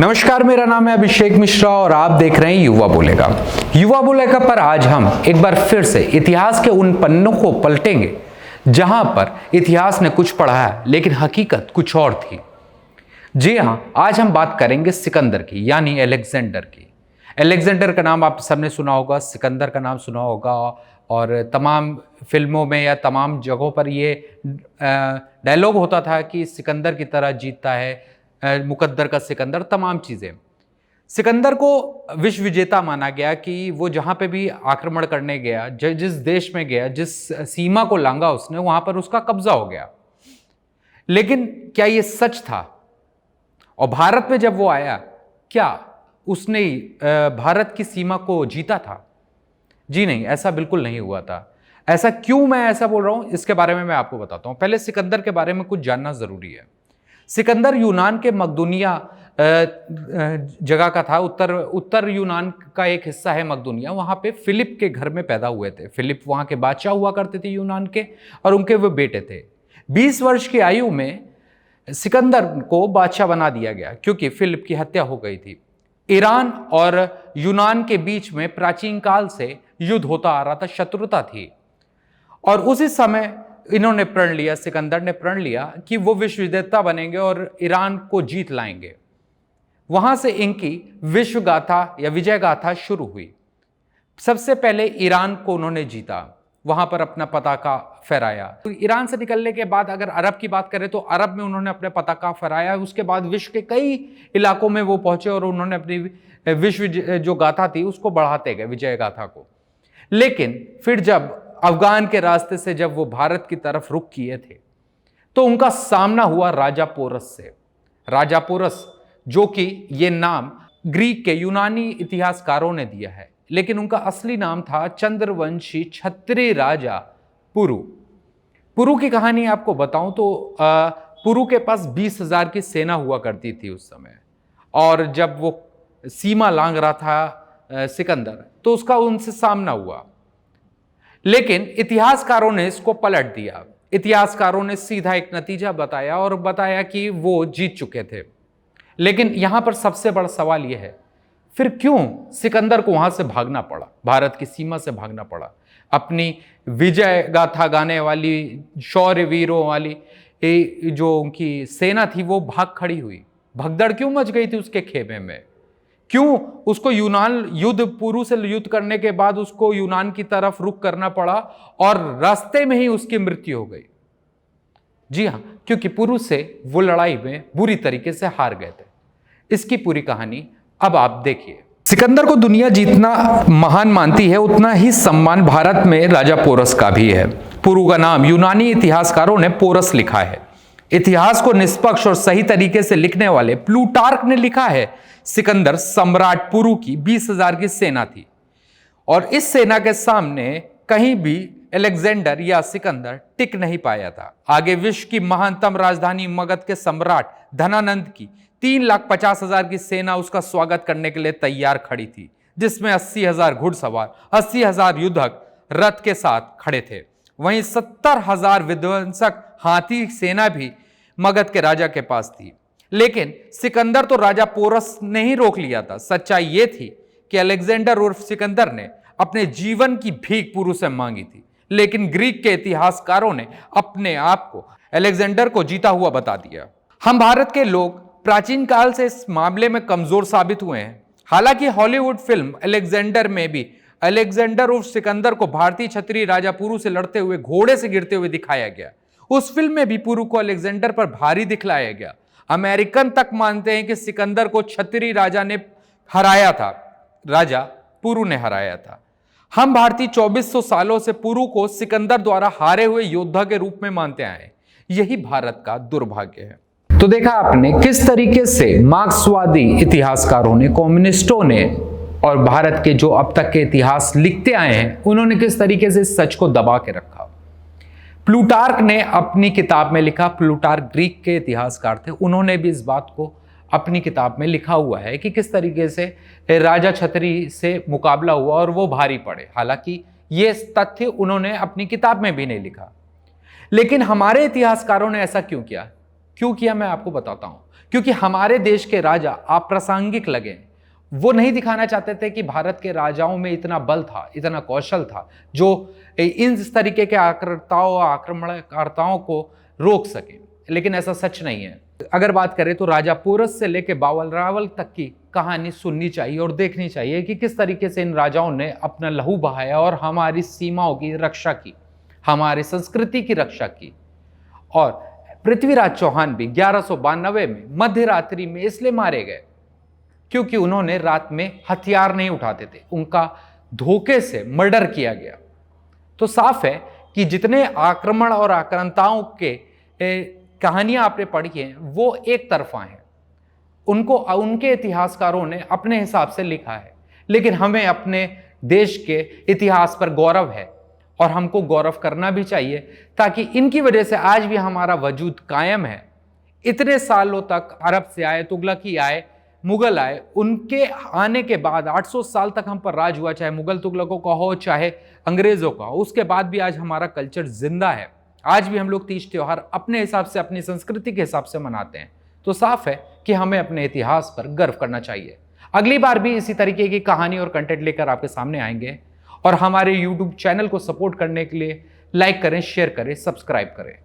नमस्कार, मेरा नाम है अभिषेक मिश्रा और आप देख रहे हैं युवा बोलेगा। युवा बोलेगा पर आज हम एक बार फिर से इतिहास के उन पन्नों को पलटेंगे जहां पर इतिहास ने कुछ पढ़ाया लेकिन हकीकत कुछ और थी। जी हां, आज हम बात करेंगे सिकंदर की, यानी अलेक्जेंडर की। अलेक्जेंडर का नाम आप सबने सुना होगा, सिकंदर का नाम सुना होगा और तमाम फिल्मों में या तमाम जगहों पर ये डायलॉग होता था कि सिकंदर की तरह जीतता है, मुकद्दर का सिकंदर, तमाम चीज़ें। सिकंदर को विश्व विजेता माना गया कि वो जहाँ पे भी आक्रमण करने गया, जिस देश में गया, जिस सीमा को लांघा उसने, वहाँ पर उसका कब्जा हो गया। लेकिन क्या ये सच था? और भारत में जब वो आया, क्या उसने भारत की सीमा को जीता था? जी नहीं, ऐसा बिल्कुल नहीं हुआ था। ऐसा क्यों मैं ऐसा बोल रहा हूँ, इसके बारे में मैं आपको बताता हूँ। पहले सिकंदर के बारे में कुछ जानना ज़रूरी है। सिकंदर यूनान के मकदूनिया जगह का था। उत्तर यूनान का एक हिस्सा है मकदूनिया। वहाँ पे फिलिप के घर में पैदा हुए थे। फिलिप वहाँ के बादशाह हुआ करते थे यूनान के, और उनके वो बेटे थे। 20 वर्ष की आयु में सिकंदर को बादशाह बना दिया गया क्योंकि फिलिप की हत्या हो गई थी। ईरान और यूनान के बीच में प्राचीन काल से युद्ध होता आ रहा था, शत्रुता थी। और उसी समय इन्होंने प्रण लिया, सिकंदर ने प्रण लिया कि वो विश्व विजेता बनेंगे और ईरान को जीत लाएंगे। वहां से इनकी विश्व गाथा या विजय गाथा शुरू हुई। सबसे पहले ईरान को उन्होंने जीता, वहां पर अपना पताका फहराया। तो ईरान से निकलने के बाद अगर अरब की बात करें तो अरब में उन्होंने अपने पताका फहराया। उसके बाद विश्व के कई इलाकों में वो पहुंचे और उन्होंने अपनी विश्व जो गाथा थी उसको बढ़ाते गए, विजय गाथा को। लेकिन फिर जब अफगान के रास्ते से जब वो भारत की तरफ रुख किए थे तो उनका सामना हुआ राजा पोरस से। राजा पोरस, जो कि ये नाम ग्रीक के यूनानी इतिहासकारों ने दिया है, लेकिन उनका असली नाम था चंद्रवंशी क्षत्रिय राजा पुरु। पुरु की कहानी आपको बताऊं तो पुरु के पास 20,000 की सेना हुआ करती थी उस समय। और जब वो सीमा लांघ रहा था सिकंदर, तो उसका उनसे सामना हुआ। लेकिन इतिहासकारों ने इसको पलट दिया। इतिहासकारों ने सीधा एक नतीजा बताया और बताया कि वो जीत चुके थे। लेकिन यहां पर सबसे बड़ा सवाल यह है, फिर क्यों सिकंदर को वहां से भागना पड़ा, भारत की सीमा से भागना पड़ा? अपनी विजय गाथा गाने वाली, शौर्य वीरों वाली जो उनकी सेना थी वो भाग खड़ी हुई। भगदड़ क्यों मच गई थी उसके खेमे में? क्यों उसको पुरु से युद्ध करने के बाद उसको यूनान की तरफ रुख करना पड़ा और रास्ते में ही उसकी मृत्यु हो गई? जी हां, क्योंकि पुरु से वो लड़ाई में बुरी तरीके से हार गए थे। इसकी पूरी कहानी अब आप देखिए। सिकंदर को दुनिया जितना महान मानती है, उतना ही सम्मान भारत में राजा पोरस का भी है। पुरु का नाम यूनानी इतिहासकारों ने पोरस लिखा है। इतिहास को निष्पक्ष और सही तरीके से लिखने वाले प्लूटार्क ने लिखा है, सिकंदर सम्राट पुरु की 20,000 की सेना थी और इस सेना के सामने कहीं भी अलेक्जेंडर या सिकंदर टिक नहीं पाया था। आगे विश्व की महानतम राजधानी मगध के सम्राट धनानंद की 3,50,000 की सेना उसका स्वागत करने के लिए तैयार खड़ी थी, जिसमें 80,000 घुड़सवार, 80,000 युद्धक रथ के साथ खड़े थे। वहीं 70,000 विध्वंसक हाथी सेना भी मगध के राजा के पास थी। लेकिन सिकंदर तो राजा पोरस ने ही रोक लिया था। सच्चाई यह थी कि अलेक्जेंडर उर्फ सिकंदर ने अपने जीवन की भीख पुरु से मांगी थी। लेकिन ग्रीक के इतिहासकारों ने अपने आप को अलेक्जेंडर को जीता हुआ बता दिया। हम भारत के लोग प्राचीन काल से इस मामले में कमजोर साबित हुए हैं। हालांकि हॉलीवुड फिल्म अलेक्जेंडर में भी अलेक्जेंडर उर्फ सिकंदर को भारतीय क्षत्रिय राजा पुरु से लड़ते हुए घोड़े से गिरते हुए दिखाया गया। उस फिल्म में भी पुरु को अलेक्जेंडर पर भारी दिखलाया गया। अमेरिकन तक मानते हैं कि सिकंदर को क्षत्रिय राजा ने हराया था, राजा पुरु ने हराया था। हम भारतीय 2400 सालों से पुरु को सिकंदर द्वारा हारे हुए योद्धा के रूप में मानते आए। यही भारत का दुर्भाग्य है। तो देखा आपने किस तरीके से मार्क्सवादी इतिहासकारों ने, कम्युनिस्टों ने और भारत के जो अब तक के इतिहास लिखते आए हैं, उन्होंने किस तरीके से सच को दबा के रखा। प्लूटार्क ने अपनी किताब में लिखा, प्लूटार्क ग्रीक के इतिहासकार थे, उन्होंने भी इस बात को अपनी किताब में लिखा हुआ है कि किस तरीके से राजा क्षत्रिय से मुकाबला हुआ और वो भारी पड़े। हालांकि ये तथ्य उन्होंने अपनी किताब में भी नहीं लिखा। लेकिन हमारे इतिहासकारों ने ऐसा क्यों किया? मैं आपको बताता हूं। क्योंकि हमारे देश के राजा अप्रासंगिक लगे। वो नहीं दिखाना चाहते थे कि भारत के राजाओं में इतना बल था, इतना कौशल था जो इस तरीके के आक्रमणकर्ताओं को रोक सके, लेकिन ऐसा सच नहीं है। अगर बात करें तो राजा पोरस से लेकर बावल रावल तक की कहानी सुननी चाहिए और देखनी चाहिए कि किस तरीके से इन राजाओं ने अपना लहू बहाया और हमारी सीमाओं की रक्षा की, हमारी संस्कृति की रक्षा की। और पृथ्वीराज चौहान भी 1192 में मध्य रात्रि में इसलिए मारे गए क्योंकि उन्होंने रात में हथियार नहीं उठाते थे, उनका धोखे से मर्डर किया गया। तो साफ है कि जितने आक्रमण और आक्रांताओं के कहानियां आपने पढ़ी हैं वो एक तरफा हैं, उनको उनके इतिहासकारों ने अपने हिसाब से लिखा है, लेकिन हमें अपने देश के इतिहास पर गौरव है और हमको गौरव करना भी चाहिए, ताकि इनकी वजह से आज भी हमारा वजूद कायम है। इतने सालों तक अरब से आए, तुगलकी आए, मुगल आए, उनके आने के बाद 800 साल तक हम पर राज हुआ, चाहे मुगल तुगलकों का हो चाहे अंग्रेजों का हो, उसके बाद भी आज हमारा कल्चर जिंदा है। आज भी हम लोग तीज त्योहार अपने हिसाब से, अपनी संस्कृति के हिसाब से मनाते हैं। तो साफ है कि हमें अपने इतिहास पर गर्व करना चाहिए। अगली बार भी इसी तरीके की कहानी और कंटेंट लेकर आपके सामने आएंगे, और हमारे YouTube चैनल को सपोर्ट करने के लिए लाइक करें, शेयर करें, सब्सक्राइब करें।